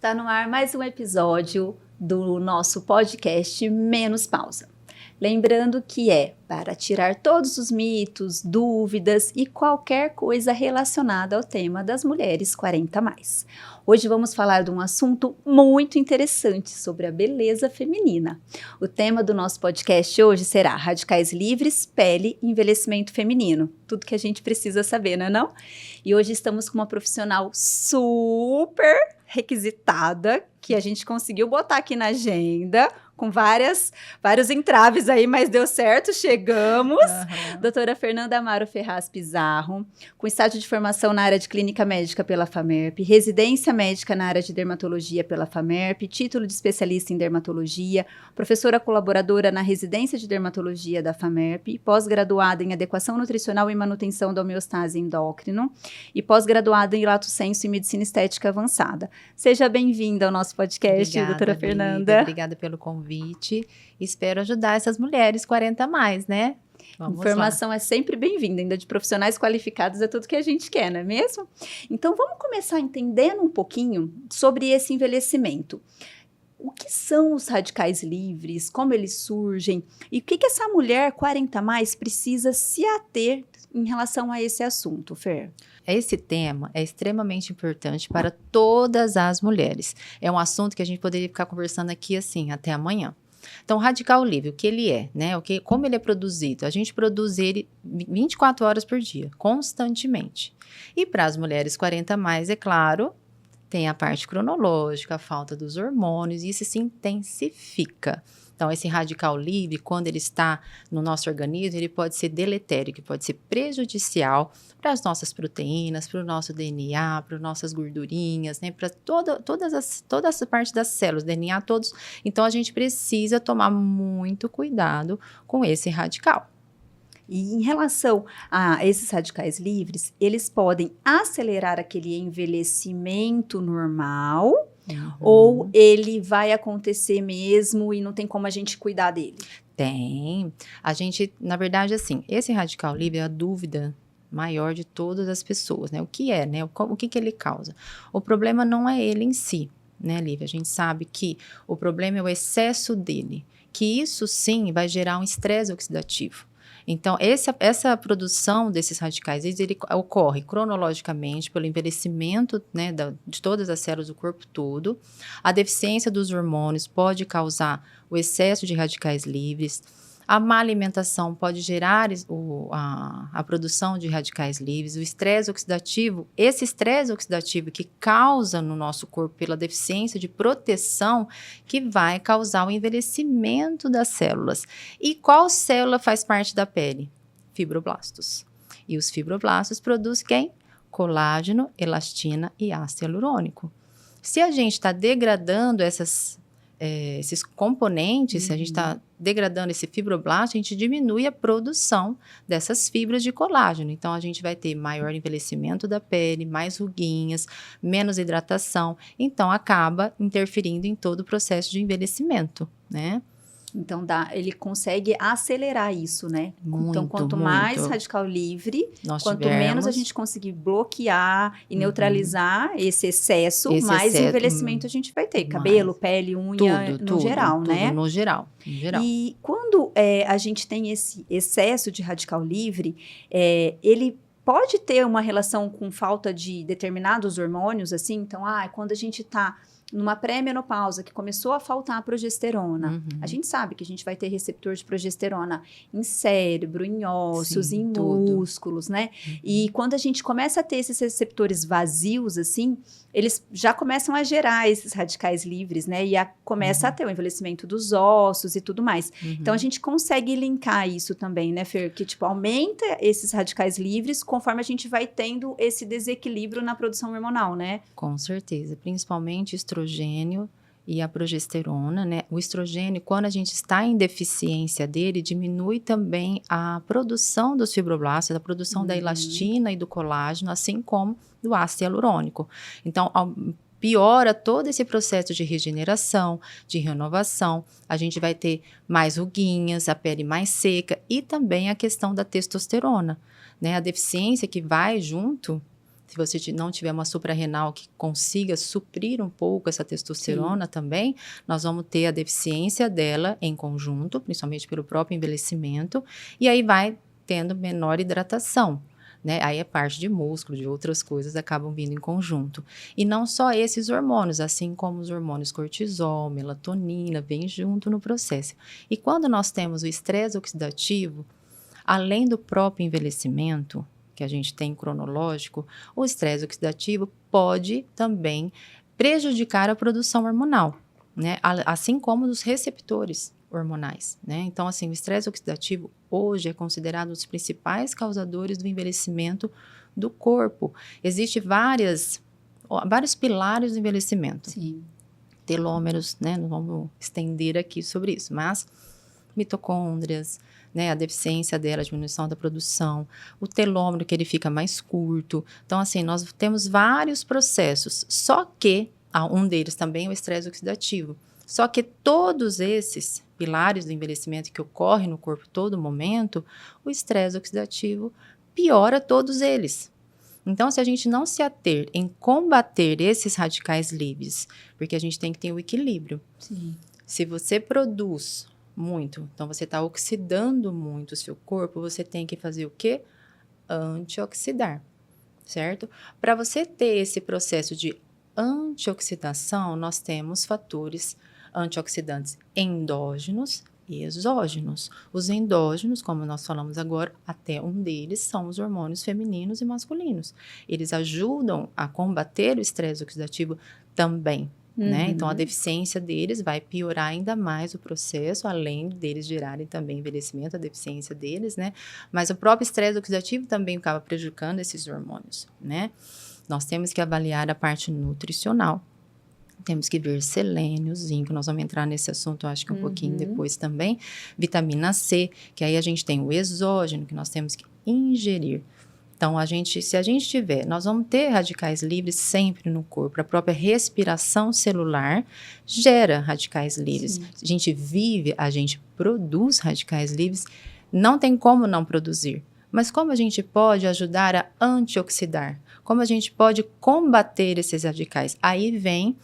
Está no ar mais um episódio do nosso podcast Menos Pausa. Lembrando que é para tirar todos os mitos, dúvidas e qualquer coisa relacionada ao tema das mulheres 40+. Hoje vamos falar de um assunto muito interessante sobre a beleza feminina. O tema do nosso podcast hoje será Radicais Livres, Pele e Envelhecimento Feminino. Tudo que a gente precisa saber, não é não? E hoje estamos com uma profissional super requisitada, que a gente conseguiu botar aqui na agenda, com vários entraves aí, mas deu certo, chegamos. Doutora Fernanda Amaro Ferraz Pizarro, com estágio de formação na área de clínica médica pela FAMERP, residência médica na área de dermatologia pela FAMERP, título de especialista em dermatologia, professora colaboradora na residência de dermatologia da FAMERP, pós-graduada em adequação nutricional e manutenção da homeostase endócrino e pós-graduada em lato sensu e medicina estética avançada. Seja bem-vinda ao nosso podcast, obrigada, doutora Lívia, Fernanda. Obrigada pelo convite. Espero ajudar essas mulheres 40+, né? Vamos Informação lá. é sempre bem-vinda, ainda de profissionais qualificados é tudo que a gente quer, não é mesmo? Então vamos começar entendendo um pouquinho sobre esse envelhecimento. O que são os radicais livres, como eles surgem e o que essa mulher 40+ precisa se ater em relação a esse assunto, Fer? Esse tema é extremamente importante para todas as mulheres. É um assunto que a gente poderia ficar conversando aqui assim até amanhã. Então, radical livre, o que ele é, né? Como ele é produzido? A gente produz ele 24 horas por dia, constantemente. E para as mulheres 40+, é claro, tem a parte cronológica, a falta dos hormônios, e isso se intensifica. Então, esse radical livre, quando ele está no nosso organismo, ele pode ser deletério, que pode ser prejudicial para as nossas proteínas, para o nosso DNA, para as nossas gordurinhas, né? Para toda essa parte das células, DNA, todos. Então, a gente precisa tomar muito cuidado com esse radical. E em relação a esses radicais livres, eles podem acelerar aquele envelhecimento normal, ou ele vai acontecer mesmo e não tem como a gente cuidar dele? Tem. A gente, na verdade, assim, esse radical livre é a dúvida maior de todas as pessoas, né? O que é, né? O que ele causa? O problema não é ele em si, né, Lívia? A gente sabe que o problema é o excesso dele, que isso sim vai gerar um estresse oxidativo. Então, essa produção desses radicais, ele ocorre cronologicamente pelo envelhecimento, né, de todas as células do corpo todo. A deficiência dos hormônios pode causar o excesso de radicais livres. A má alimentação pode gerar a produção de radicais livres. O estresse oxidativo, esse estresse oxidativo que causa no nosso corpo pela deficiência de proteção, que vai causar o envelhecimento das células. E qual célula faz parte da pele? Fibroblastos. E os fibroblastos produzem quem? Colágeno, elastina e ácido hialurônico. Se a gente está degradando esses componentes, se a gente está degradando esse fibroblasto, a gente diminui a produção dessas fibras de colágeno. Então, a gente vai ter maior envelhecimento da pele, mais ruguinhas, menos hidratação. Então, acaba interferindo em todo o processo de envelhecimento, né? Então, ele consegue acelerar isso, né? Então, quanto mais radical livre, quanto menos a gente conseguir bloquear e neutralizar esse excesso, mais envelhecimento a gente vai ter. Cabelo, pele, unha, no geral, né? Tudo no geral. E quando a gente tem esse excesso de radical livre, ele pode ter uma relação com falta de determinados hormônios, assim? Então, quando a gente está numa pré-menopausa, que começou a faltar a progesterona, a gente sabe que a gente vai ter receptor de progesterona em cérebro, em ossos, em músculos, né? E quando a gente começa a ter esses receptores vazios, assim, eles já começam a gerar esses radicais livres, né? E começa a ter o envelhecimento dos ossos e tudo mais. Então, a gente consegue linkar isso também, né, Fer? Que, tipo, aumenta esses radicais livres conforme a gente vai tendo esse desequilíbrio na produção hormonal, né? Com certeza, principalmente estrogênio e a progesterona, né? O estrogênio, quando a gente está em deficiência dele, diminui também a produção dos fibroblastos, a produção da elastina e do colágeno, assim como do ácido hialurônico. Então, piora todo esse processo de regeneração, de renovação. A gente vai ter mais ruguinhas, a pele mais seca e também a questão da testosterona, né? A deficiência que vai junto se você não tiver uma suprarrenal que consiga suprir um pouco essa testosterona também, nós vamos ter a deficiência dela em conjunto, principalmente pelo próprio envelhecimento, e aí vai tendo menor hidratação. Né? Aí é parte de músculo, de outras coisas acabam vindo em conjunto. E não só esses hormônios, assim como os hormônios cortisol, melatonina, vem junto no processo. E quando nós temos o estresse oxidativo, além do próprio envelhecimento que a gente tem cronológico, o estresse oxidativo pode também prejudicar a produção hormonal, né? Assim como os receptores hormonais, né? Então, assim, o estresse oxidativo hoje é considerado um dos principais causadores do envelhecimento do corpo. Existem vários pilares do envelhecimento. Sim. Telômeros, né? Não vamos estender aqui sobre isso, mas mitocôndrias, né? A deficiência dela, a diminuição da produção, o telômero que ele fica mais curto. Então, assim, nós temos vários processos, só que um deles também é o estresse oxidativo. Só que todos esses pilares do envelhecimento que ocorrem no corpo todo momento, o estresse oxidativo piora todos eles. Então, se a gente não se ater em combater esses radicais livres, porque a gente tem que ter o equilíbrio. Sim. Se você produz muito, então você está oxidando muito o seu corpo, você tem que fazer o quê? Antioxidar, certo? Para você ter esse processo de antioxidação, nós temos fatores antioxidantes endógenos e exógenos. Os endógenos, como nós falamos agora, até um deles são os hormônios femininos e masculinos. Eles ajudam a combater o estresse oxidativo também. Né? Então, a deficiência deles vai piorar ainda mais o processo, além deles gerarem também envelhecimento, a deficiência deles, né? Mas o próprio estresse oxidativo também acaba prejudicando esses hormônios, né? Nós temos que avaliar a parte nutricional. Temos que ver selênio, zinco, nós vamos entrar nesse assunto, eu acho que um pouquinho depois também. Vitamina C, que aí a gente tem o exógeno, que nós temos que ingerir. Então, se a gente tiver, nós vamos ter radicais livres sempre no corpo. A própria respiração celular gera radicais livres. Sim. Se a gente vive, a gente produz radicais livres, não tem como não produzir. Mas como a gente pode ajudar a antioxidar? Como a gente pode combater esses radicais? Aí vem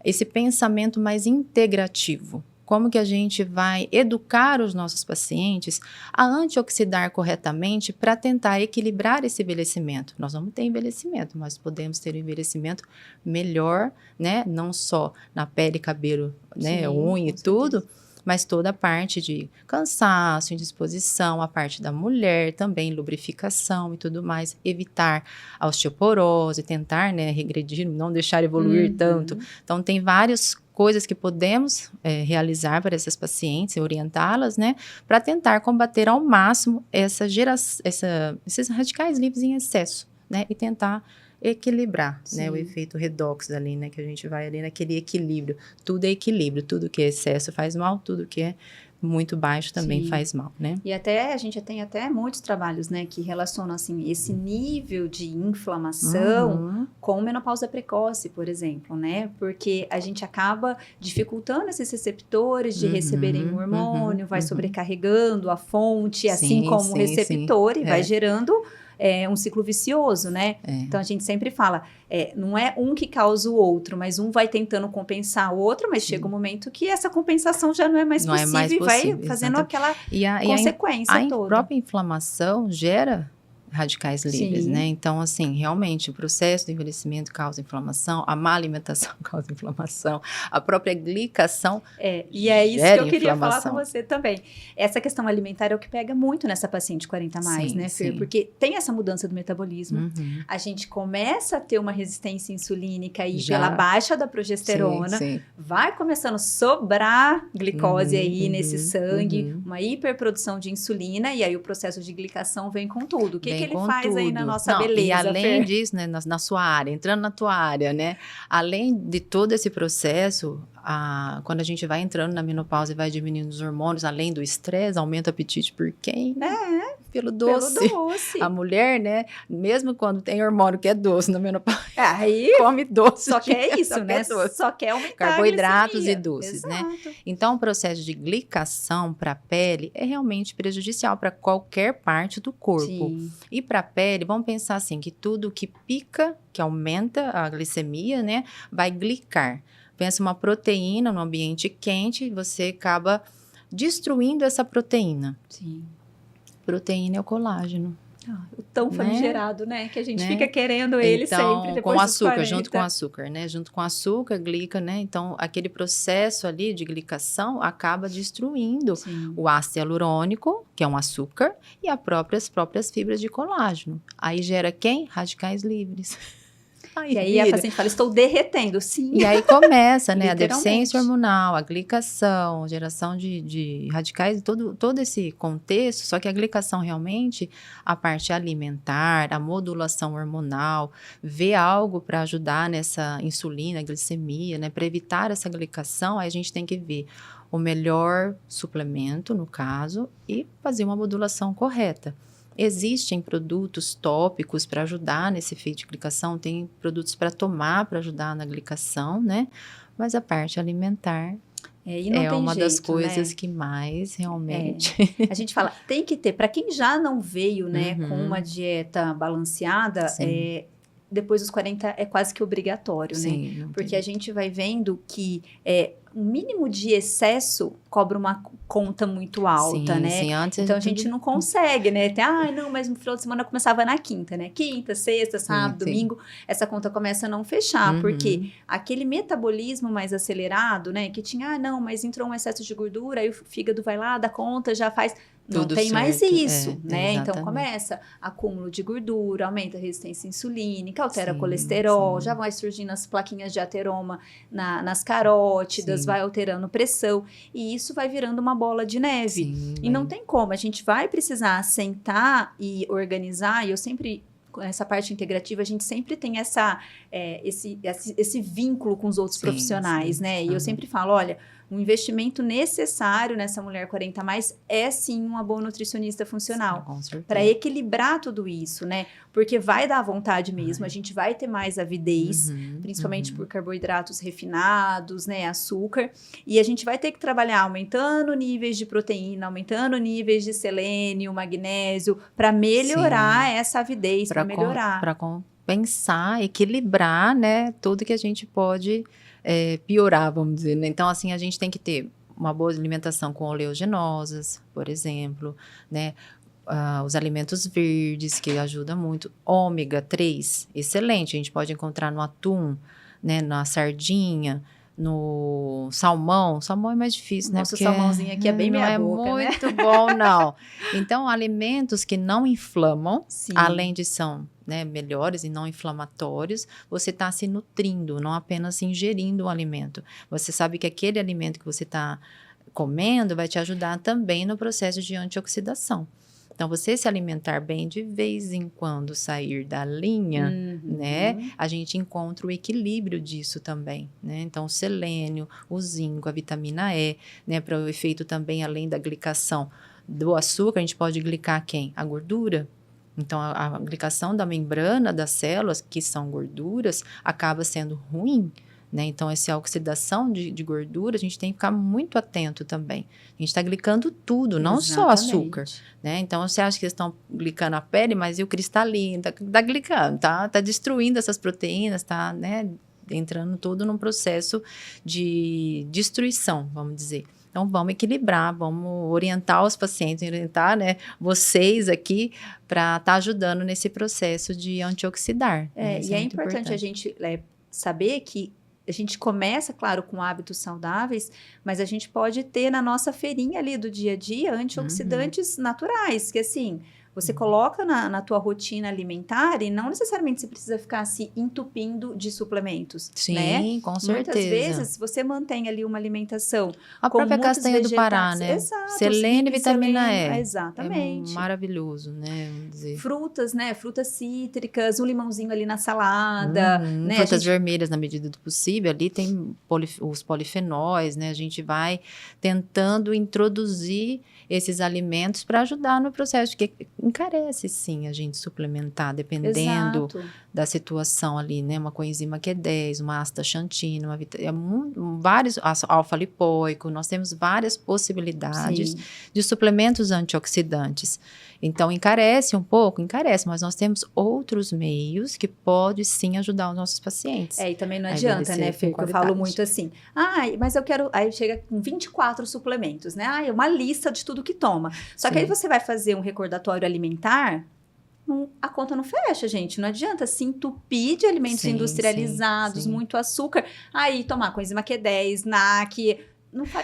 esse pensamento mais integrativo. Como que a gente vai educar os nossos pacientes a antioxidar corretamente para tentar equilibrar esse envelhecimento. Nós vamos ter envelhecimento, mas podemos ter um envelhecimento melhor, né? Não só na pele, cabelo, né? Sim, Unha e com tudo, certeza. mas toda a parte de cansaço, indisposição, a parte da mulher também, lubrificação e tudo mais, evitar a osteoporose, tentar, né, regredir, não deixar evoluir tanto. Então, tem várias coisas que podemos realizar para essas pacientes, orientá-las, né, para tentar combater ao máximo esses radicais livres em excesso, né, e tentar equilibrar, né, o efeito redox ali, né, que a gente vai ali naquele equilíbrio. Tudo é equilíbrio, tudo que é excesso faz mal, tudo que é muito baixo também faz mal, né? E a gente tem até muitos trabalhos, né, que relacionam, assim, esse nível de inflamação com menopausa precoce, por exemplo, né? Porque a gente acaba dificultando esses receptores de receberem o hormônio, vai sobrecarregando a fonte, assim como o receptor, e vai gerando um ciclo vicioso, né? Então, a gente sempre fala, não é um que causa o outro, mas um vai tentando compensar o outro, mas chega um momento que essa compensação já não é mais possível e vai fazendo aquela consequência toda. A própria inflamação gera radicais livres, né? Então, assim, realmente, o processo do envelhecimento causa inflamação, a má alimentação causa inflamação, a própria glicação e é isso que eu queria falar com você também. Essa questão alimentar é o que pega muito nessa paciente 40 a mais, né, Fer? Porque tem essa mudança do metabolismo, a gente começa a ter uma resistência insulínica aí pela baixa da progesterona, vai começando a sobrar glicose aí nesse sangue, uma hiperprodução de insulina, e aí o processo de glicação vem com tudo. O que ele faz tudo aí na nossa beleza, e além Fer? disso, né, na sua área, entrando na tua área, né, além de todo esse processo, quando a gente vai entrando na menopausa e vai diminuindo os hormônios, além do estresse, aumenta o apetite por quem? pelo doce. A mulher, né, mesmo quando tem hormônio que é doce na menopausa, aí come doce. Só quer isso, só né? Quer doce. Só quer aumentar carboidratos a e doces, Exato. né? Então, o processo de glicação para a pele é realmente prejudicial para qualquer parte do corpo. Sim. E para a pele, vamos pensar assim, que tudo que pica, que aumenta a glicemia, né, vai glicar. Pensa uma proteína no ambiente quente, você acaba destruindo essa proteína. Sim. Proteína é o colágeno. O tão famigerado, né? Que a gente fica querendo ele então, sempre depois com dos açúcar, 40. junto com açúcar, né? Junto com açúcar, glica, né? Então, aquele processo ali de glicação acaba destruindo o ácido hialurônico, que é um açúcar, e as próprias fibras de colágeno. Aí gera quem? Radicais livres. E aí a paciente fala, estou derretendo, sim. E aí começa, né, a deficiência hormonal, a glicação, geração de radicais, todo esse contexto, só que a glicação realmente, a parte alimentar, a modulação hormonal, ver algo para ajudar nessa insulina, glicemia, né, para evitar essa glicação, aí a gente tem que ver o melhor suplemento, no caso, e fazer uma modulação correta. Existem produtos tópicos para ajudar nesse efeito de glicação, tem produtos para tomar para ajudar na glicação, né? Mas a parte alimentar é uma das coisas, né, que mais realmente... A gente fala, tem que ter, para quem já não veio, né, com uma dieta balanceada, depois dos 40 é quase que obrigatório, né? Porque a gente vai vendo que o mínimo de excesso cobra uma conta muito alta, né? Então a gente não consegue, né? Não, mas no final de semana começava na quinta, né? Quinta, sexta, sábado, domingo, essa conta começa a não fechar, porque aquele metabolismo mais acelerado, né? Que tinha, não, mas entrou um excesso de gordura, aí o fígado vai lá, dá conta, já faz... Não tem mais isso, né? Então começa acúmulo de gordura, aumenta a resistência insulínica, altera o colesterol, já vai surgindo as plaquinhas de ateroma nas carótidas, vai alterando pressão, e isso vai virando uma bola de neve. E não tem como, a gente vai precisar sentar e organizar, e eu sempre... essa parte integrativa, a gente sempre tem esse vínculo com os outros profissionais, né? E eu sempre falo, olha, um investimento necessário nessa mulher 40+, é sim uma boa nutricionista funcional. Para equilibrar tudo isso, né? Porque vai dar vontade mesmo, a gente vai ter mais avidez, principalmente por carboidratos refinados, né? Açúcar. E a gente vai ter que trabalhar aumentando níveis de proteína, aumentando níveis de selênio, magnésio, para melhorar essa avidez, para melhorar. Para compensar, equilibrar, né? Tudo que a gente pode... piorar, vamos dizer, né? Então, assim, a gente tem que ter uma boa alimentação com oleaginosas, por exemplo, né? Os alimentos verdes, que ajudam muito. Ômega 3, excelente, a gente pode encontrar no atum, né? Na sardinha, no salmão. Salmão é mais difícil, né? Nosso salmãozinho aqui é bem meia boca, né? Não é muito bom, não. Então, alimentos que não inflamam, além de são, né, melhores e não inflamatórios, você está se nutrindo, não apenas ingerindo o alimento. Você sabe que aquele alimento que você está comendo vai te ajudar também no processo de antioxidação. Então, você se alimentar bem, de vez em quando sair da linha, né? A gente encontra o equilíbrio disso também, né? Então, o selênio, o zinco, a vitamina E, né? Para o efeito também, além da glicação do açúcar, a gente pode glicar quem? A gordura. Então, a glicação da membrana das células, que são gorduras, acaba sendo ruim, né? Então, essa oxidação de gordura, a gente tem que ficar muito atento também. A gente está glicando tudo, não só açúcar, né? Então, você acha que eles estão glicando a pele, mas e o cristalino? Tá glicando, tá destruindo essas proteínas, tá, né, entrando tudo num processo de destruição, vamos dizer. Então, vamos equilibrar, vamos orientar os pacientes, orientar, né, vocês aqui, para estar ajudando nesse processo de antioxidar. E é importante a gente saber que a gente começa, claro, com hábitos saudáveis, mas a gente pode ter na nossa feirinha ali do dia a dia antioxidantes naturais, que assim... Você coloca na tua rotina alimentar e não necessariamente você precisa ficar se entupindo de suplementos, né? Com certeza. Muitas vezes, você mantém ali uma alimentação a com própria castanha do Pará, né? Exato. Selênio e vitamina E. Exatamente. É maravilhoso, né? Vamos dizer. Frutas, né? Frutas cítricas, um limãozinho ali na salada, né? Frutas vermelhas na medida do possível. Ali tem os polifenóis, né? A gente vai tentando introduzir esses alimentos para ajudar no processo, porque encarece sim a gente suplementar, dependendo Exato. da situação ali, né? Uma coenzima Q10, uma astaxantina, vários, alfa-lipoico, nós temos várias possibilidades Sim. de suplementos antioxidantes. Então, encarece um pouco? Encarece, mas nós temos outros meios que podem sim ajudar os nossos pacientes. E também não a adianta, né, envelhecer Fer, com que eu falo qualidade. muito assim, mas eu quero, aí chega com 24 suplementos, né, é uma lista de tudo que toma. Só que aí você vai fazer um recordatório alimentar, a conta não fecha, gente, não adianta se entupir de alimentos industrializados, muito açúcar, aí tomar coenzima Q10, NAC...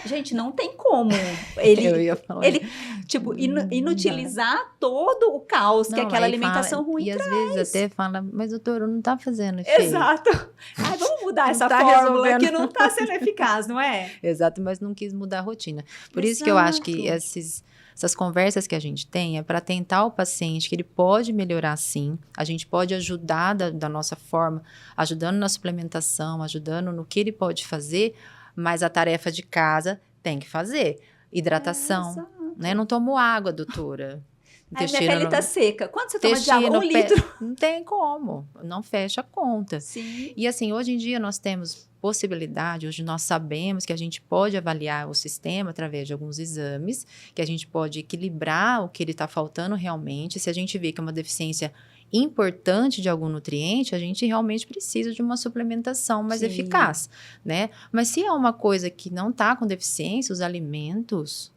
Gente, não tem como ele tipo, inutilizar todo o caos que aquela alimentação ruim traz. E às vezes até fala, mas doutor, não tá fazendo efeito. Exato. Vamos mudar essa fórmula que não tá sendo eficaz, não é? Exato, mas não quis mudar a rotina. Por isso que eu acho que essas conversas que a gente tem é para tentar o paciente que ele pode melhorar sim, a gente pode ajudar da nossa forma, ajudando na suplementação, ajudando no que ele pode fazer, mas a tarefa de casa tem que fazer. Hidratação, né? Não tomo água, doutora. Minha pele tá seca. Quanto você toma de água? 1 litro? Não tem como, não fecha a conta. Sim. E assim, hoje em dia nós temos possibilidade, hoje nós sabemos que a gente pode avaliar o sistema através de alguns exames, que a gente pode equilibrar o que ele está faltando realmente. Se a gente vê que é uma deficiência importante de algum nutriente, a gente realmente precisa de uma suplementação mais eficaz, né? Mas se é uma coisa que não está com deficiência, os alimentos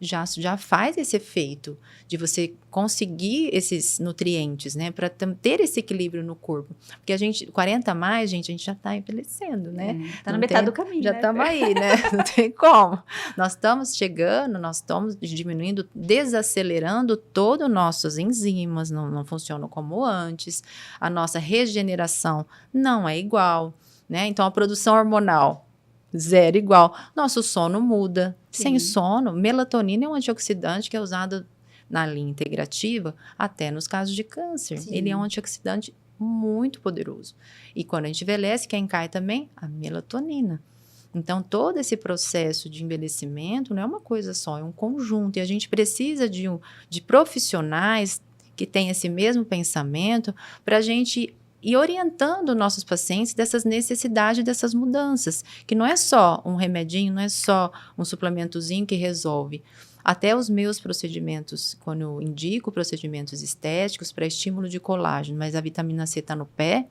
já faz esse efeito de você conseguir esses nutrientes, né? Para ter esse equilíbrio no corpo. Porque a gente, 40 a mais, gente, a gente já está envelhecendo, né? Tá na metade do caminho, já estamos aí, né? Não tem como. Nós estamos chegando, nós estamos diminuindo, desacelerando todas as nossas enzimas, não funcionam como antes. A nossa regeneração não é igual, né? Então, a produção hormonal zero igual. Nosso sono muda. Sem sono, melatonina é um antioxidante que é usado na linha integrativa até nos casos de câncer. Ele é um antioxidante muito poderoso. E quando a gente envelhece, quem cai também? A melatonina. Então, todo esse processo de envelhecimento não é uma coisa só, é um conjunto. E a gente precisa de profissionais que tenham esse mesmo pensamento para a gente e orientando nossos pacientes dessas necessidades, dessas mudanças, que não é só um remedinho, não é só um suplementozinho que resolve. Até os meus procedimentos, quando eu indico procedimentos estéticos para estímulo de colágeno, mas a vitamina C está no pé,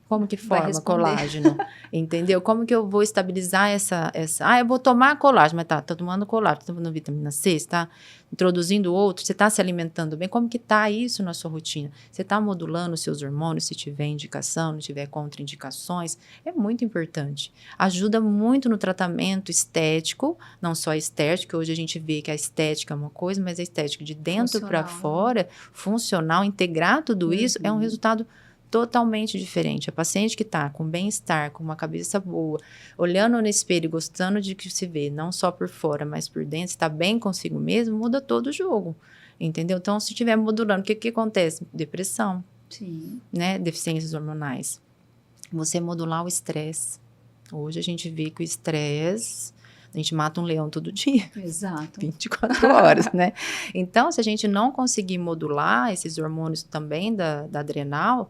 como que forma colágeno? Entendeu? Como que eu vou estabilizar essa... eu vou tomar colágeno, mas tô tomando colágeno, tô tomando vitamina C, você está introduzindo outro, você está se alimentando bem, como que está isso na sua rotina? Você está modulando os seus hormônios, se tiver indicação, não tiver contraindicações, é muito importante. Ajuda muito no tratamento estético, não só estético, que hoje a gente vê que a estética é uma coisa, mas a estética de dentro para fora, funcional, integrar tudo isso, é um resultado totalmente diferente. A paciente que está com bem-estar, com uma cabeça boa, olhando no espelho, gostando de que se vê, não só por fora, mas por dentro, está bem consigo mesmo, muda todo o jogo, entendeu? Então, se estiver modulando, o que acontece? Depressão, né? Deficiências hormonais. Você modular o estresse. Hoje a gente vê que o estresse... A gente mata um leão todo dia. Exato. 24 horas, né? Então, se a gente não conseguir modular esses hormônios também da adrenal,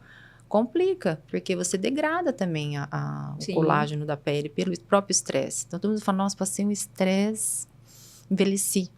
complica, porque você degrada também o colágeno da pele pelo próprio estresse. Então, todo mundo fala, nossa, passei um estresse, envelheci.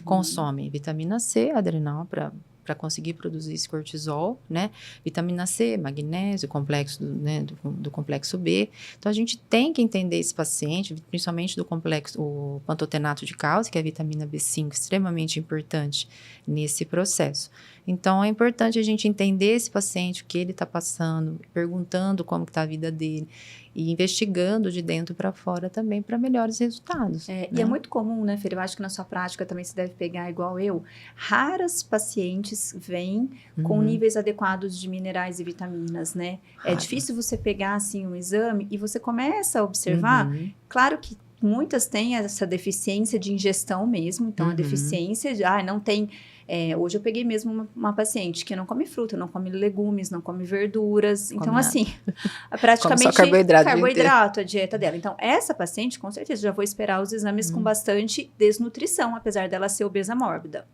Consome vitamina C, adrenal, para conseguir produzir esse cortisol, né? Vitamina C, magnésio, complexo, né, do complexo B. Então, a gente tem que entender esse paciente, principalmente do complexo, o pantotenato de cálcio, que é a vitamina B5, extremamente importante nesse processo. Então, é importante a gente entender esse paciente, o que ele está passando, perguntando como está a vida dele e investigando de dentro para fora também para melhores resultados. E é muito comum, né, Fer? Eu acho que na sua prática também você deve pegar igual eu. Raras pacientes vêm com níveis adequados de minerais e vitaminas, né? É difícil você pegar, assim, um exame e você começa a observar. Claro que muitas têm essa deficiência de ingestão mesmo. Então, a deficiência de... não tem... hoje eu peguei mesmo uma paciente que não come fruta, não come legumes, não come verduras. Então, assim, praticamente carboidrato a dieta dela. Então, essa paciente, com certeza, já vou esperar os exames com bastante desnutrição, apesar dela ser obesa mórbida.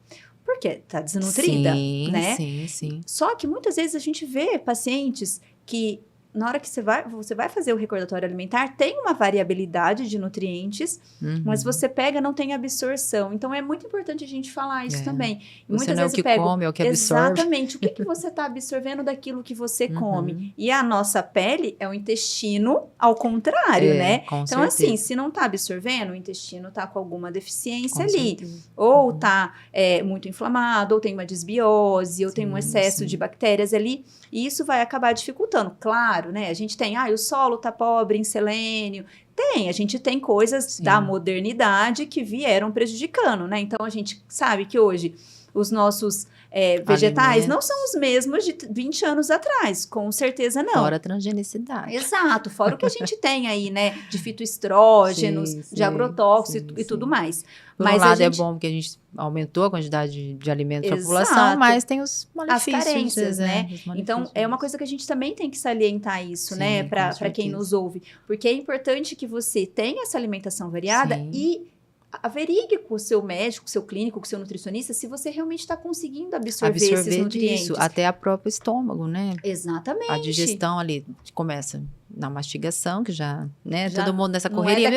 Porque tá desnutrida, Sim, né? sim. Só que muitas vezes a gente vê pacientes que na hora que você vai fazer o recordatório alimentar, tem uma variabilidade de nutrientes, mas você pega, não tem absorção. Então, é muito importante a gente falar isso também. E Você muitas não é o vezes que eu pego, come, é o que absorve. exatamente, o que você está absorvendo daquilo que você come? E a nossa pele é o intestino ao contrário, né? Com Então, certeza. assim, se não está absorvendo, o intestino está com alguma deficiência Com ali. certeza. Ou está muito inflamado, ou tem uma desbiose, ou tem um Sim, excesso de bactérias ali. E isso vai acabar dificultando. Claro, né? A gente tem, o solo tá pobre em selênio. A gente tem coisas da modernidade que vieram prejudicando, né? Então, a gente sabe que hoje os nossos vegetais não são os mesmos de 20 anos atrás, com certeza não. Fora a transgenicidade. Exato, fora o que a gente tem aí, né? De fitoestrógenos, de agrotóxicos e tudo mais. Por um lado é bom porque a gente aumentou a quantidade de alimentos para a população, mas tem os malefícios. As carências, né? Então, é uma coisa que a gente também tem que salientar isso, né? Para quem nos ouve. Porque é importante que você tenha essa alimentação variada e averigue com o seu médico, com o seu clínico, com o seu nutricionista, se você realmente está conseguindo absorver esses nutrientes. Disso, até o próprio estômago, né? Exatamente. A digestão ali começa na mastigação, que já, né? Todo mundo nessa correria,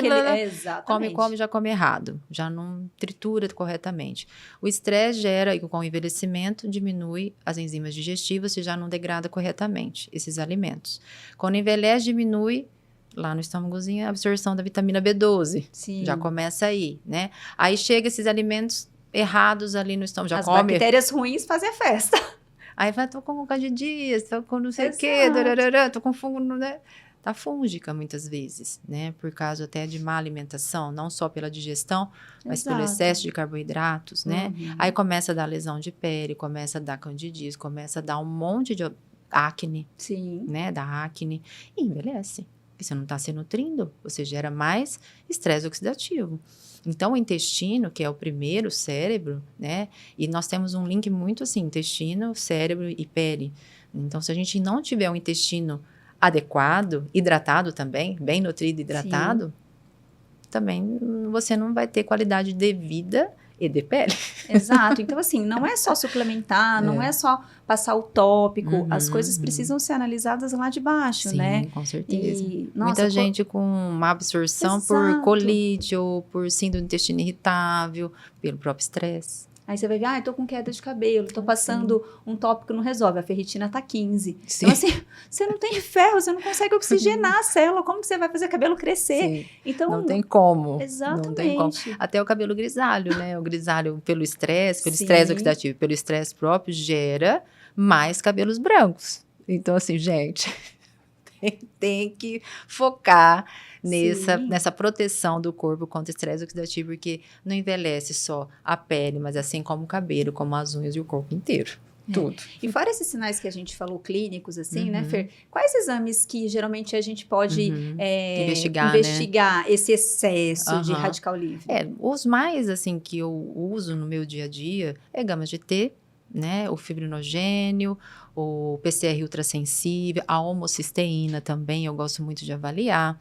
come, já come errado, já não tritura corretamente. O estresse gera, e com o envelhecimento, diminui as enzimas digestivas e já não degrada corretamente esses alimentos. Quando envelhece, diminui lá no estômagozinho a absorção da vitamina B12. Sim. Já começa aí, né? Aí chega esses alimentos errados ali no estômago. As bactérias ruins fazem a festa. Aí vai, tô com candidíase, tô com não sei o quê, tô com fungo, né? Tá fúngica muitas vezes, né? Por causa até de má alimentação, não só pela digestão, mas pelo excesso de carboidratos, né? Aí começa a dar lesão de pele, começa a dar candidíase, começa a dar um monte de acne, né? Da acne e envelhece. Porque você não está se nutrindo, você gera mais estresse oxidativo. Então, o intestino, que é o primeiro cérebro, né? E nós temos um link muito assim, intestino, cérebro e pele. Então, se a gente não tiver um intestino adequado, hidratado também, bem nutrido e hidratado, também você não vai ter qualidade de vida e de pele. Exato. Então, assim, não é só suplementar, não é só passar o tópico. As coisas precisam ser analisadas lá de baixo, né? Sim, com certeza. Muita gente com má absorção por colite ou por síndrome do intestino irritável, pelo próprio estresse. Aí você vai ver, eu tô com queda de cabelo, tô passando um tópico, não resolve, a ferritina tá 15. Então, assim, você não tem ferro, você não consegue oxigenar a célula, como que você vai fazer o cabelo crescer? Então, não tem como. Exatamente. Não tem como. Até o cabelo grisalho, né? O grisalho pelo estresse oxidativo, pelo estresse próprio, gera mais cabelos brancos. Então, assim, gente, tem que focar nessa proteção do corpo contra estresse oxidativo, porque não envelhece só a pele, mas assim como o cabelo, como as unhas e o corpo inteiro. Tudo. E fora esses sinais que a gente falou, clínicos, assim, né, Fer? Quais exames que geralmente a gente pode investigar né? Esse excesso de radical livre? Os mais, assim, que eu uso no meu dia a dia é gama GT, né, o fibrinogênio, o PCR ultrassensível, a homocisteína também eu gosto muito de avaliar,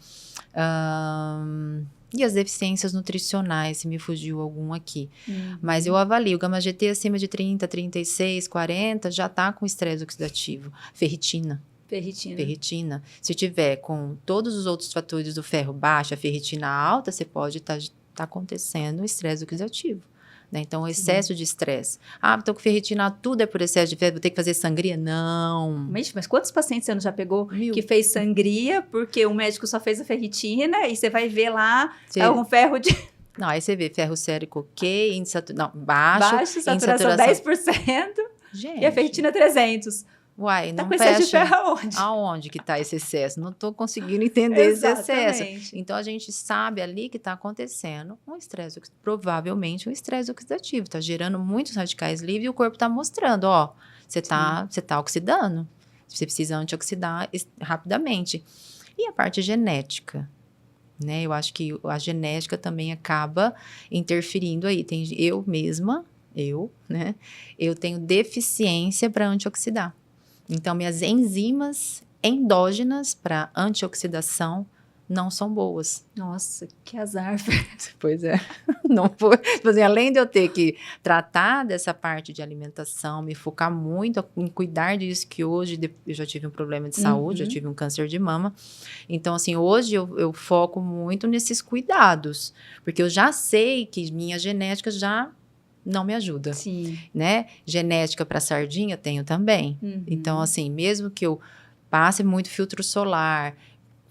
e as deficiências nutricionais, se me fugiu algum aqui. Mas eu avalio, o gama GT acima de 30, 36, 40, já está com estresse oxidativo. Ferritina. Se tiver com todos os outros fatores do ferro baixa, ferritina alta, você pode estar acontecendo estresse oxidativo. Né? Então, o excesso de estresse. Tô com ferritina, tudo é por excesso de ferro, vou ter que fazer sangria? Não. Mas quantos pacientes você não já pegou que fez sangria porque o médico só fez a ferritina e você vai ver lá um ferro de... Não, aí você vê ferro sérico ok, baixo, saturação 10%, gente, e a ferritina 300%. Uai, não com excesso de ferro aonde? Aonde que está esse excesso? Não estou conseguindo entender esse excesso. Então, a gente sabe ali que está acontecendo um estresse, provavelmente um estresse oxidativo. Está gerando muitos radicais livres e o corpo está mostrando, você está oxidando. Você precisa antioxidar rapidamente. E a parte genética, né? Eu acho que a genética também acaba interferindo aí. Eu mesma, né? Eu tenho deficiência para antioxidar. Então, minhas enzimas endógenas para antioxidação não são boas. Nossa, que azar. Pois é. Não foi. Tipo assim, além de eu ter que tratar dessa parte de alimentação, me focar muito em cuidar disso, que hoje eu já tive um problema de saúde, já tive um câncer de mama. Então, assim, hoje eu foco muito nesses cuidados, porque eu já sei que minha genética já não me ajuda. Sim. Né? Genética para sardinha tenho também. Então, assim, mesmo que eu passe muito filtro solar,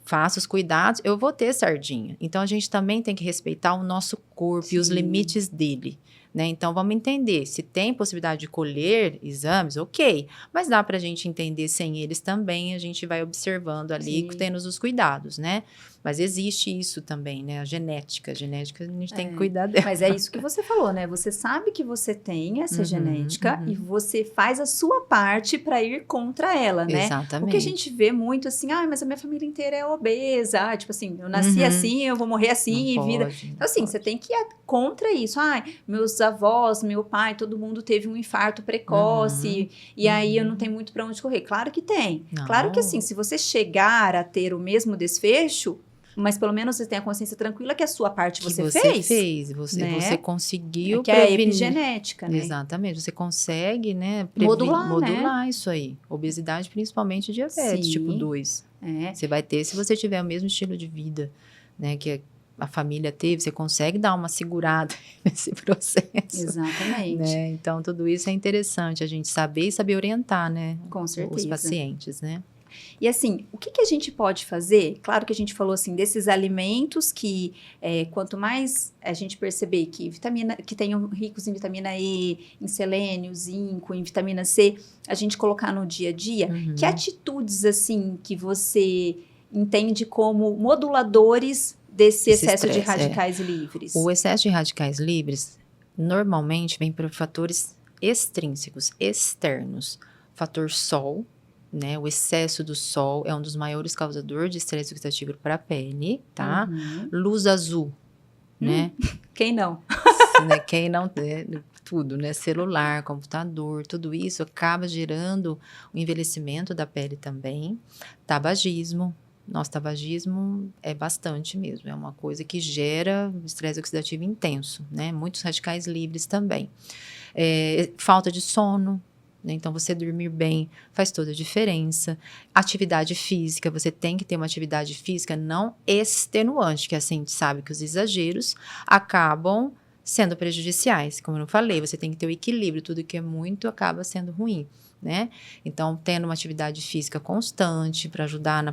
faça os cuidados, eu vou ter sardinha. Então, a gente também tem que respeitar o nosso corpo e os limites dele. Né? Então, vamos entender. Se tem possibilidade de colher exames, ok. Mas dá para a gente entender sem eles também. A gente vai observando ali, tendo os cuidados, né? Mas existe isso também, né? A genética. A genética, a gente tem que cuidar dela. Mas é isso que você falou, né? Você sabe que você tem essa genética e você faz a sua parte para ir contra ela, né? Exatamente. O que a gente vê muito assim, mas a minha família inteira é obesa. Tipo assim, eu nasci assim, eu vou morrer assim Não e vida. pode, Então, assim, você tem que ir contra isso. Meus avós, meu pai, todo mundo teve um infarto precoce e aí eu não tenho muito para onde correr. Claro que tem. Não. Claro que assim, se você chegar a ter o mesmo desfecho, mas pelo menos você tem a consciência tranquila que a sua parte que você fez. Né? Você conseguiu que é epigenética, né? Exatamente. Você consegue, né? Modular isso aí. Obesidade, principalmente diabetes, tipo 2. Você vai ter se você tiver o mesmo estilo de vida, né? Que a família teve, você consegue dar uma segurada nesse processo. Exatamente. Né? Então, tudo isso é interessante, a gente saber e saber orientar, né? Com certeza. Os pacientes, né? E assim, o que a gente pode fazer? Claro que a gente falou assim, desses alimentos que quanto mais a gente perceber que tenham ricos em vitamina E, em selênio, zinco, em vitamina C, a gente colocar no dia a dia, que atitudes assim que você entende como moduladores desse excesso de radicais livres? O excesso de radicais livres normalmente vem por fatores extrínsecos, externos. Fator sol, né? O excesso do sol é um dos maiores causadores de estresse oxidativo para a pele, tá? Luz azul, né? Quem não? Quem não tem tudo, né? Celular, computador, tudo isso acaba gerando o envelhecimento da pele também. Tabagismo. Nosso tabagismo é bastante mesmo, é uma coisa que gera estresse oxidativo intenso, né? Muitos radicais livres também. Falta de sono, né? Então, você dormir bem faz toda a diferença. Atividade física, você tem que ter uma atividade física não extenuante, que assim, a gente sabe que os exageros acabam sendo prejudiciais. Como eu falei, você tem que ter o equilíbrio, tudo que é muito acaba sendo ruim. Né? Então, tendo uma atividade física constante para ajudar na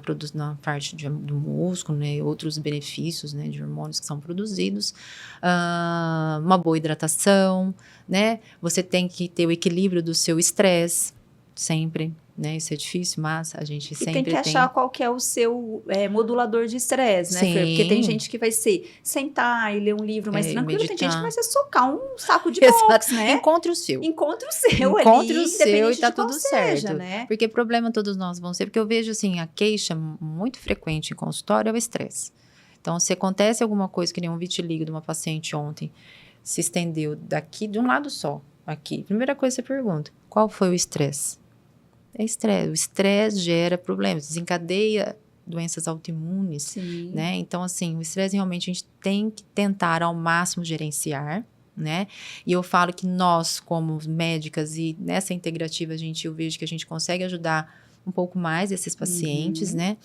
parte do músculo, né? Outros benefícios, né? De hormônios que são produzidos, uma boa hidratação, né? Você tem que ter o equilíbrio do seu estresse sempre, né? Isso é difícil, mas a gente sempre tem. E tem que achar qual que é o seu modulador de estresse, né, Fer? Porque tem gente que vai ser sentar e ler um livro mais tranquilo, meditar. Tem gente que vai ser socar um saco de boxe, né? Encontre o seu. Encontre o seu E tá tudo certo. Né? Porque problema todos nós vão ser. Porque eu vejo, assim, a queixa muito frequente em consultório é o estresse. Então, se acontece alguma coisa, que nem um vitiligo de uma paciente ontem, se estendeu daqui, de um lado só, aqui. Primeira coisa que você pergunta, qual foi o estresse? É estresse. O estresse gera problemas, desencadeia doenças autoimunes, né? Então, assim, o estresse realmente a gente tem que tentar ao máximo gerenciar, né? E eu falo que nós, como médicas e nessa integrativa, eu vejo que a gente consegue ajudar um pouco mais esses pacientes, né?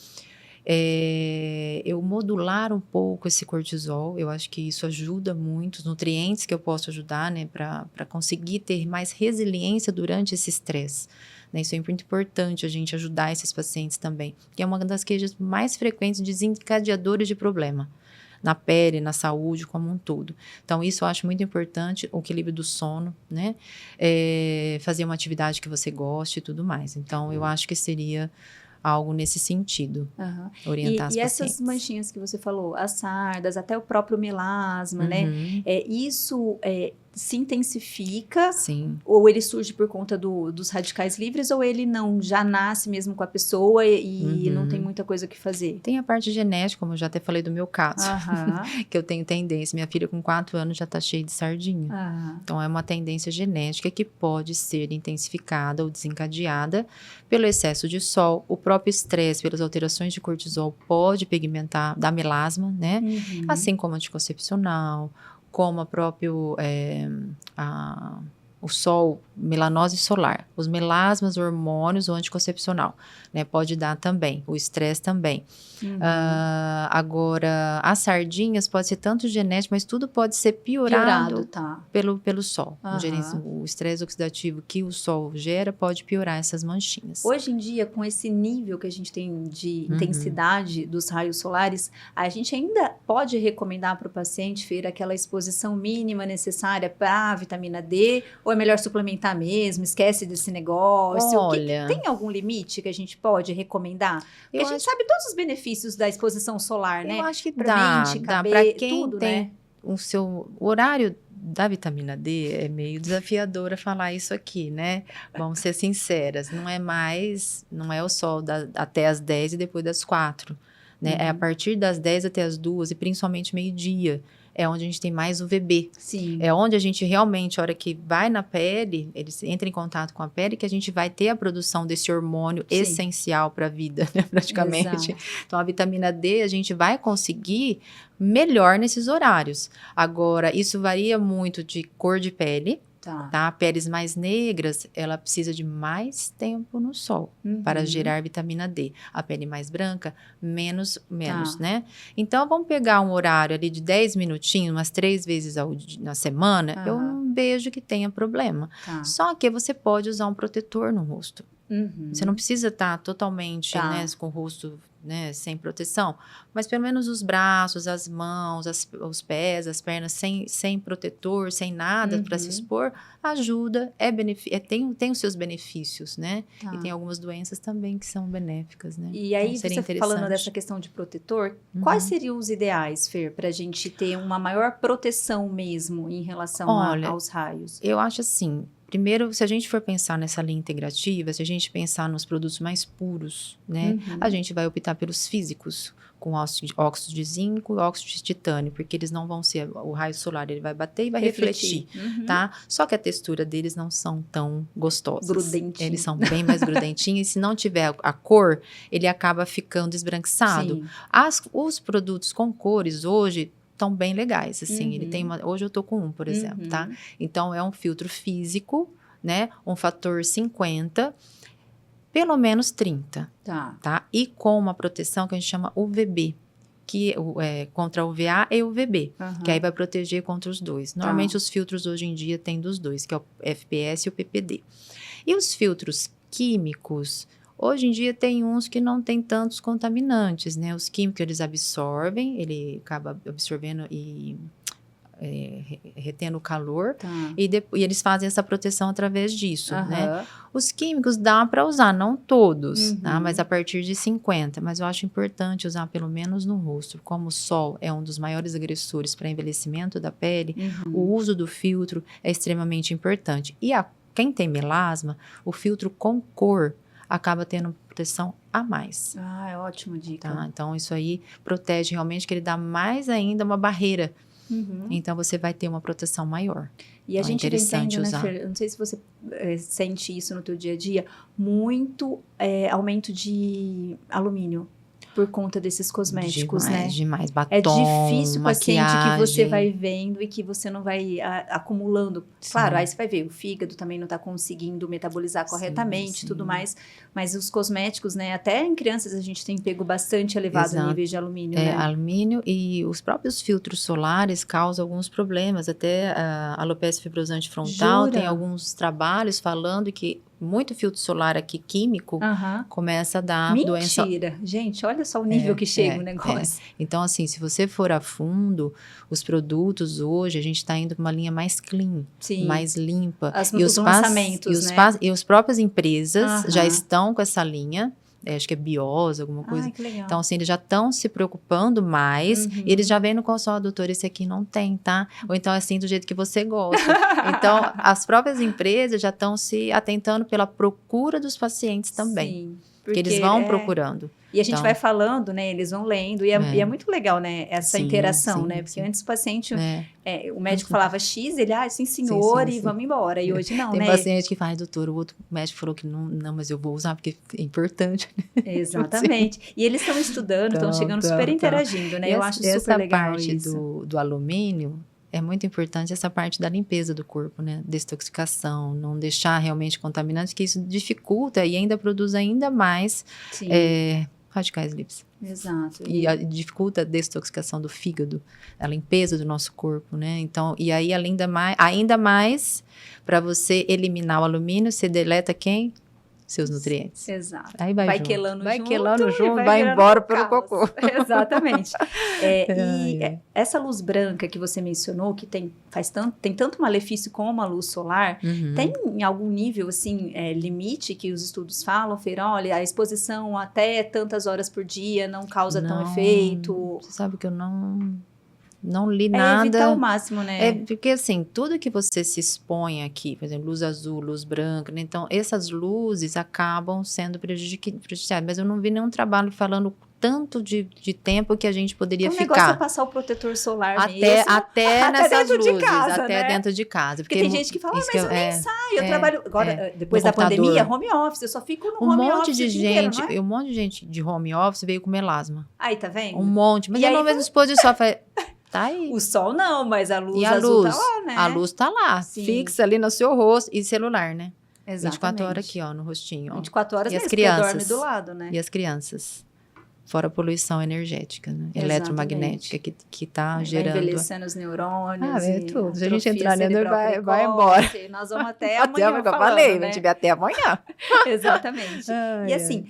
Eu modular um pouco esse cortisol, eu acho que isso ajuda muito, os nutrientes que eu posso ajudar, né? Para conseguir ter mais resiliência durante esse estresse. Né, isso é muito importante a gente ajudar esses pacientes também, que é uma das queixas mais frequentes desencadeadores de problema na pele, na saúde como um todo. Então, isso eu acho muito importante, o equilíbrio do sono, né? Fazer uma atividade que você goste e tudo mais. Então, eu acho que seria algo nesse sentido, orientar as pacientes. E essas manchinhas que você falou, as sardas, até o próprio melasma, né? Isso se intensifica, Sim. ou ele surge por conta dos radicais livres, ou ele não, já nasce mesmo com a pessoa e não tem muita coisa o que fazer? Tem a parte genética, como eu já até falei do meu caso, Aham. que eu tenho tendência. Minha filha com 4 anos já tá cheia de sardinha. Ah, Então, é uma tendência genética que pode ser intensificada ou desencadeada pelo excesso de sol. O próprio estresse, pelas alterações de cortisol, pode pigmentar, dar melasma, né? Assim como anticoncepcional, como o sol, melanose solar, os melasmas, hormônios, o anticoncepcional, né? Pode dar também, o estresse também. Agora, as sardinhas pode ser tanto genético, mas tudo pode ser piorado tá. pelo sol. Aham. O estresse oxidativo que o sol gera pode piorar essas manchinhas. Hoje em dia, com esse nível que a gente tem de intensidade dos raios solares, a gente ainda pode recomendar para o paciente, Fer, aquela exposição mínima necessária para a vitamina D, ou é melhor suplementar mesmo, esquece desse negócio? Olha, tem algum limite que a gente pode recomendar? Porque a gente sabe todos os benefícios da exposição solar, né? Eu acho que Pra mente, dá. Para cabelo, quem tudo, tem né? o horário da vitamina D é meio desafiadora falar isso aqui, né? Vamos ser sinceras, não é o sol até as 10 e depois das 4, né? É a partir das 10 até as 2 e principalmente meio-dia. É onde a gente tem mais UVB. Sim. É onde a gente realmente, a hora que vai na pele, ele entra em contato com a pele, que a gente vai ter a produção desse hormônio essencial para a vida, né, praticamente. Exato. Então, a vitamina D, a gente vai conseguir melhor nesses horários. Agora, isso varia muito de cor de pele, tá? Peles mais negras, ela precisa de mais tempo no sol para gerar vitamina D. A pele mais branca, menos, né? Então, vamos pegar um horário ali de 10 minutinhos, umas 3 vezes na semana, eu não vejo que tenha problema. Só que você pode usar um protetor no rosto. Você não precisa estar totalmente, né, com o rosto, né, sem proteção, mas pelo menos os braços, as mãos, os pés, as pernas sem protetor, sem nada para se expor, ajuda, tem os seus benefícios, né? E tem algumas doenças também que são benéficas, né? E aí, então, você falando dessa questão de protetor, quais seriam os ideais, Fer, para a gente ter uma maior proteção mesmo em relação aos raios? Eu acho assim. Primeiro, se a gente for pensar nessa linha integrativa, se a gente pensar nos produtos mais puros, né? A gente vai optar pelos físicos, com óxido de zinco e óxido de titânio, porque eles não vão ser, o raio solar ele vai bater e vai refletir, tá? Só que a textura deles não são tão gostosas. Grudentinho. Eles são bem mais grudentinhos, e se não tiver a cor, ele acaba ficando esbranquiçado. Os produtos com cores hoje estão bem legais, assim, ele tem hoje eu tô com um, por exemplo, tá? Então, é um filtro físico, né? Um fator 50, pelo menos 30, tá? E com uma proteção que a gente chama UVB, que é contra UVA e UVB, que aí vai proteger contra os dois. Normalmente, os filtros hoje em dia tem dos dois, que é o FPS e o PPD. E os filtros químicos, hoje em dia tem uns que não tem tantos contaminantes, né? Os químicos, eles absorvem, ele acaba absorvendo e retendo o calor, e eles fazem essa proteção através disso, né? Os químicos dá para usar, não todos, tá? Mas a partir de 50, mas eu acho importante usar pelo menos no rosto, como o sol é um dos maiores agressores para envelhecimento da pele, o uso do filtro é extremamente importante. E quem tem melasma, o filtro com cor acaba tendo proteção a mais. É ótima dica. Tá? Então, isso aí protege realmente, que ele dá mais ainda uma barreira. Então, você vai ter uma proteção maior. E a gente entende, né, Fer? Eu não sei se você sente isso no teu dia a dia, muito aumento de alumínio por conta desses cosméticos, né? Demais, batom, é difícil o paciente que você maquiagem. vai vendo e que você não vai acumulando. Claro, aí você vai ver, o fígado também não está conseguindo metabolizar corretamente e tudo mais, mas os cosméticos, né? Até em crianças a gente tem pego bastante elevado níveis de alumínio, né? Alumínio, e os próprios filtros solares causam alguns problemas, até a alopecia fibrosante frontal. Jura? Tem alguns trabalhos falando que muito filtro solar aqui químico começa a dar doença. Mentira! Gente, olha só o nível que chega o negócio. Então, assim, se você for a fundo, os produtos hoje, a gente está indo para uma linha mais clean, mais limpa. Os lançamentos, e as próprias empresas já estão com essa linha, acho que é biose, alguma coisa. Ai, que legal. Então, assim, eles já estão se preocupando mais, e eles já vêm no consultório, doutor, esse aqui não tem, tá? Ou então, assim, do jeito que você gosta. Então, as próprias empresas já estão se atentando pela procura dos pacientes também. Sim. Porque eles vão procurando. E a gente vai falando, né? Eles vão lendo. E é muito legal, né? Essa interação, né? Porque antes o paciente, o médico falava X, ele, sim, senhor, e vamos embora. E hoje não, Tem né? Tem paciente que fala, doutor, o outro médico falou que não, mas eu vou usar porque é importante. Exatamente. E eles estão estudando, estão chegando super interagindo, né? Eu acho super legal isso. Essa parte do alumínio, é muito importante essa parte da limpeza do corpo, né? Desintoxicação, não deixar realmente contaminante, que isso dificulta e ainda produz ainda mais radicais livres. Exato. E dificulta a desintoxicação do fígado, a limpeza do nosso corpo, né? Então, e aí ainda mais para você eliminar o alumínio, você deleta quem? Seus nutrientes. Exato. Aí vai junto. quelando vai junto. Quelando junto, vai embora pelo cocô. Exatamente. Essa luz branca que você mencionou, que tem tanto malefício como a luz solar, tem em algum nível, assim, limite que os estudos falam, Feira, olha, a exposição até tantas horas por dia não causa tão efeito? Você sabe que eu não li nada. Evitar o máximo, né? Porque, assim, tudo que você se expõe aqui, por exemplo, luz azul, luz branca, né? Então, essas luzes acabam sendo prejudiciais. Mas eu não vi nenhum trabalho falando tanto de tempo que a gente poderia ficar. O negócio é passar o protetor solar mesmo. Até nessas dentro luzes, de casa, até né? Dentro de casa. Porque tem gente que fala, mas eu nem saio, eu trabalho... Agora, depois da pandemia, home office, eu só fico no home office Um monte de gente de home office veio com melasma. Aí, tá vendo? Um monte. Mas eu não vejo exposição, tá aí. O sol não, mas a luz azul tá lá, né? A luz tá lá, fixa ali no seu rosto e celular, né? Exatamente. 24 horas aqui, ó, no rostinho. Ó. 24 horas e mesmo, as crianças, dorme do lado, né? E as crianças. Fora a poluição energética, né? Eletromagnética, que tá gerando... Vai envelhecendo os neurônios. Tudo. Se a gente entrar nele, vai embora. Nós vamos até amanhã falando, falei, né? A gente vai até amanhã. Exatamente. E assim,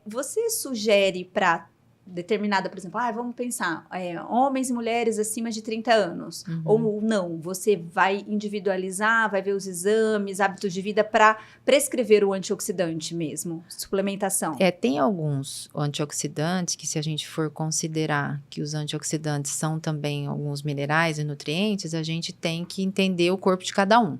você sugere para determinada, por exemplo, vamos pensar, homens e mulheres acima de 30 anos, ou não, você vai individualizar, vai ver os exames, hábitos de vida para prescrever o antioxidante mesmo, suplementação? Tem alguns antioxidantes que, se a gente for considerar que os antioxidantes são também alguns minerais e nutrientes, a gente tem que entender o corpo de cada um.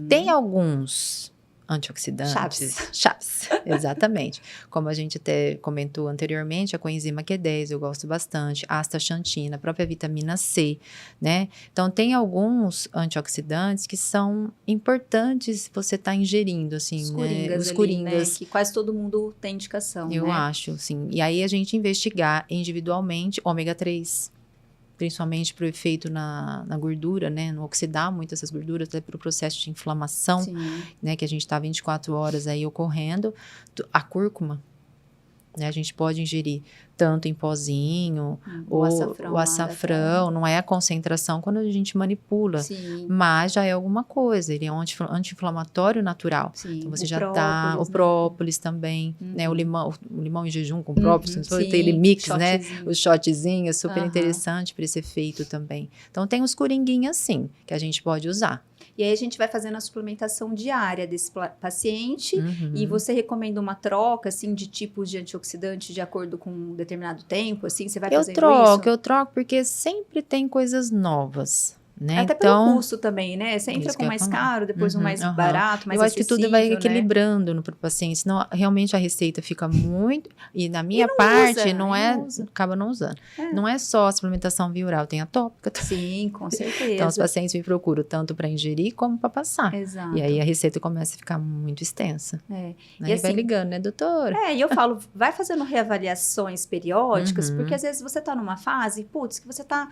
Tem alguns antioxidantes. Chaves, exatamente. Como a gente até comentou anteriormente, a coenzima Q10 eu gosto bastante, a astaxantina, a própria vitamina C, né? Então, tem alguns antioxidantes que são importantes você estar ingerindo, assim, os coringas. Né? Que quase todo mundo tem indicação, eu acho, sim. E aí, a gente investigar individualmente ômega 3, principalmente para o efeito na gordura, né? Não oxidar muito essas gorduras, até para o processo de inflamação, né? Que a gente está 24 horas aí ocorrendo. A cúrcuma, né? A gente pode ingerir tanto em pozinho, ou o açafrão, não é a concentração quando a gente manipula, mas já é alguma coisa, ele é um anti-inflamatório natural. Então você já tá, o própolis também, né? O limão em jejum com própolis, tem aquele mix, né? O shotzinho, super interessante para esse efeito também. Então tem os coringuinhas, sim, que a gente pode usar. E aí a gente vai fazendo a suplementação diária desse paciente e você recomenda uma troca, assim, de tipos de antioxidante de acordo com um determinado tempo, assim, você vai fazendo isso? Eu troco porque sempre tem coisas novas, né? Até pelo custo também, né? Você entra com mais caro, depois um mais barato, mais acessível, eu acho que tudo vai equilibrando no paciente, senão realmente a receita fica muito... E na minha parte, acaba não usando. Não é só a suplementação via oral, tem a tópica. Sim, com certeza. Então, os pacientes me procuram tanto para ingerir como para passar. Exato. E aí, a receita começa a ficar muito extensa. E assim, vai ligando, né, doutora? E eu falo, vai fazendo reavaliações periódicas, porque às vezes você tá numa fase, que você tá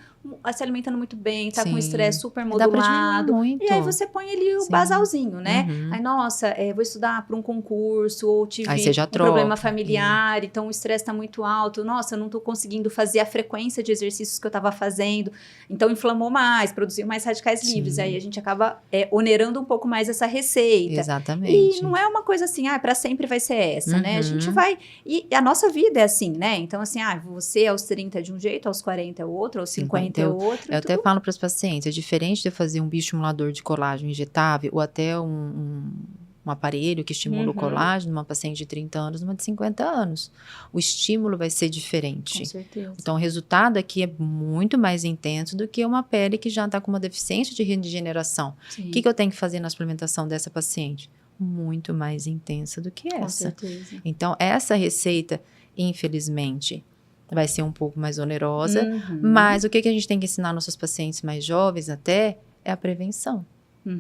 se alimentando muito bem, tá com estresse super modulado. Muito. E aí você põe ali o basalzinho, né? Aí, nossa, vou estudar para um concurso, ou tive problema familiar, então o estresse tá muito alto. Nossa, eu não tô conseguindo fazer a frequência de exercícios que eu tava fazendo. Então, inflamou mais, produziu mais radicais livres. Aí a gente acaba onerando um pouco mais essa receita. Exatamente. E não é uma coisa assim, para sempre vai ser essa, né? A gente vai... E a nossa vida é assim, né? Então, assim, você aos 30 é de um jeito, aos 40 é outro, aos 50 é outro. Eu até falo para os pacientes, é diferente de fazer um bioestimulador de colágeno injetável ou até uma um aparelho que estimula o colágeno numa paciente de 30 anos, numa de 50 anos. O estímulo vai ser diferente. Com certeza. Então, o resultado aqui é muito mais intenso do que uma pele que já está com uma deficiência de regeneração. O que eu tenho que fazer na suplementação dessa paciente? Muito mais intensa do que essa. Com certeza. Então, essa receita, infelizmente, vai ser um pouco mais onerosa, mas o que a gente tem que ensinar nossos pacientes mais jovens até é a prevenção.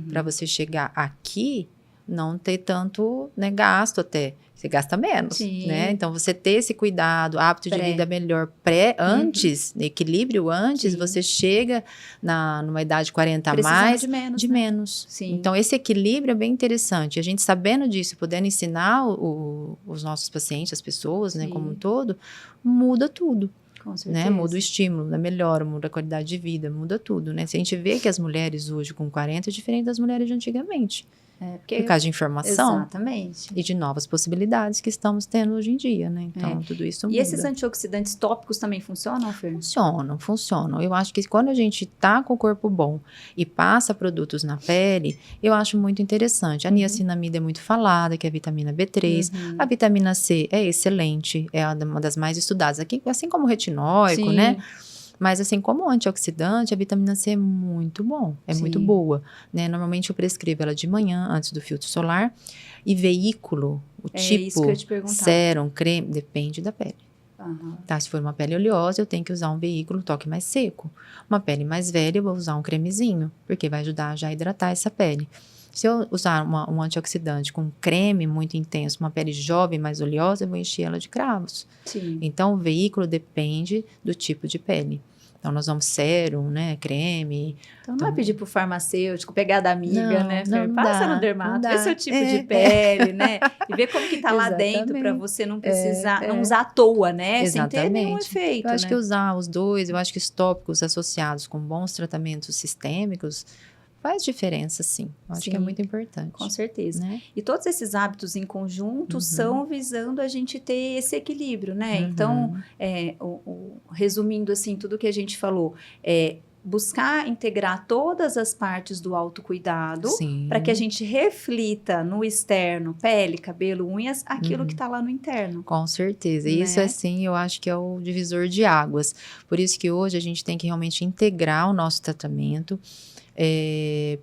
Para você chegar aqui, não ter tanto, né, gasto até. Você gasta menos, né? Então, você ter esse cuidado, hábito de vida melhor antes, equilíbrio antes, você chega numa idade de 40 a mais, de menos. Sim. Então, esse equilíbrio é bem interessante. A gente sabendo disso, podendo ensinar os nossos pacientes, as pessoas, né, como um todo, muda tudo. Com certeza. Né? Muda o estímulo, melhora, muda a qualidade de vida, muda tudo, né? Se a gente vê que as mulheres hoje com 40 é diferente das mulheres de antigamente. Por causa de informação. Exatamente. E de novas possibilidades que estamos tendo hoje em dia, né? Então, tudo isso muda. E esses antioxidantes tópicos também funcionam, Fer? Funcionam. Eu acho que quando a gente tá com o corpo bom e passa produtos na pele, eu acho muito interessante. A niacinamida é muito falada, que é a vitamina B3. A vitamina C é excelente, é uma das mais estudadas. Aqui, assim como o retinóico, né? Mas assim, como antioxidante, a vitamina C é muito bom, muito boa, né? Normalmente eu prescrevo ela de manhã, antes do filtro solar. E veículo, o tipo, isso que eu ia te perguntar. sérum, creme, depende da pele. Tá? Se for uma pele oleosa, eu tenho que usar um veículo toque mais seco. Uma pele mais velha, eu vou usar um cremezinho, porque vai ajudar já a hidratar essa pele. Se eu usar um antioxidante com creme muito intenso, uma pele jovem, mais oleosa, eu vou encher ela de cravos. Então, o veículo depende do tipo de pele. Então, nós vamos sérum, né, creme. Então, não vai pedir pro farmacêutico pegar da amiga, né, Fer? Não passa dá, no dermato, vê seu tipo de pele, né? E vê como que tá lá dentro para você não precisar, não usar à toa, né? Exatamente. Sem ter nenhum efeito, Eu acho que usar os dois, eu acho que os tópicos associados com bons tratamentos sistêmicos faz diferença, sim. Eu acho que é muito importante. Com certeza. Né? E todos esses hábitos em conjunto são visando a gente ter esse equilíbrio, né? Então, resumindo assim, tudo que a gente falou, buscar integrar todas as partes do autocuidado para que a gente reflita no externo, pele, cabelo, unhas, aquilo que está lá no interno. Com certeza. E isso, assim, eu acho que é o divisor de águas. Por isso que hoje a gente tem que realmente integrar o nosso tratamento.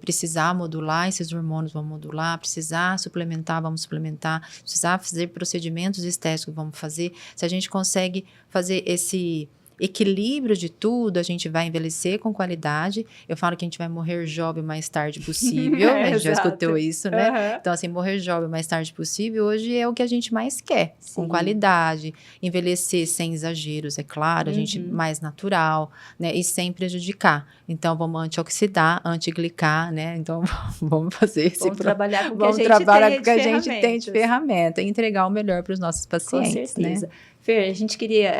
Precisar modular esses hormônios, vamos modular, precisar suplementar, vamos suplementar, precisar fazer procedimentos estéticos, vamos fazer. Se a gente consegue fazer esse equilíbrio de tudo, a gente vai envelhecer com qualidade. Eu falo que a gente vai morrer jovem o mais tarde possível, a gente já escutou isso, né? Então, assim, morrer jovem o mais tarde possível, hoje é o que a gente mais quer, com qualidade, envelhecer sem exageros, é claro, a gente mais natural, né? E sem prejudicar. Então, vamos antioxidar, antiglicar, né? Então, vamos fazer esse... Vamos trabalhar com o que a gente tem de ferramenta e entregar o melhor para os nossos pacientes, com certeza. Né? Fer, a gente queria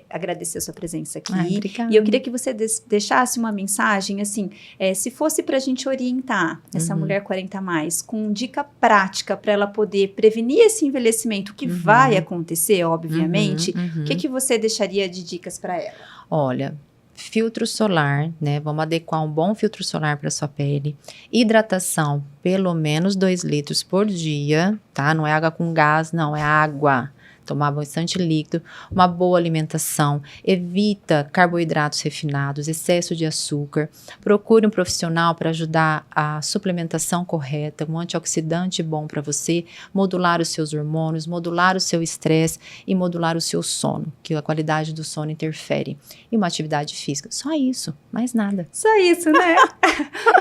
agradecer a sua presença aqui. Obrigada. E eu queria que você deixasse uma mensagem, assim, se fosse para a gente orientar essa mulher 40 a mais, com dica prática para ela poder prevenir esse envelhecimento que vai acontecer, obviamente, o que você deixaria de dicas para ela? Olha, filtro solar, né? Vamos adequar um bom filtro solar para sua pele. Hidratação, pelo menos 2 litros por dia, tá? Não é água com gás, não, é água. Tomar bastante líquido, uma boa alimentação, evita carboidratos refinados, excesso de açúcar, procure um profissional para ajudar a suplementação correta, um antioxidante bom para você, modular os seus hormônios, modular o seu estresse e modular o seu sono, que a qualidade do sono interfere. E uma atividade física, só isso, mais nada. Só isso, né?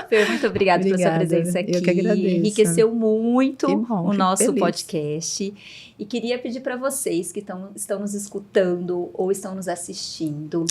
Fer, muito obrigada pela sua presença aqui. Eu que agradeço. Enriqueceu muito o nosso feliz. Podcast. E queria pedir para vocês que estão nos escutando ou estão nos assistindo,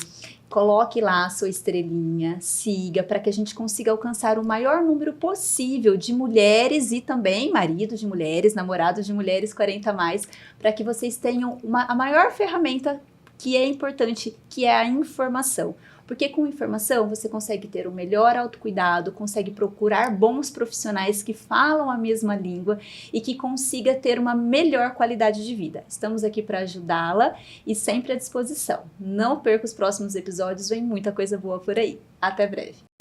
coloque lá a sua estrelinha, siga, para que a gente consiga alcançar o maior número possível de mulheres e também maridos de mulheres, namorados de mulheres 40 a mais, para que vocês tenham a maior ferramenta que é importante, que é a informação. Porque com informação você consegue ter o melhor autocuidado, consegue procurar bons profissionais que falam a mesma língua e que consiga ter uma melhor qualidade de vida. Estamos aqui para ajudá-la e sempre à disposição. Não perca os próximos episódios, vem muita coisa boa por aí. Até breve!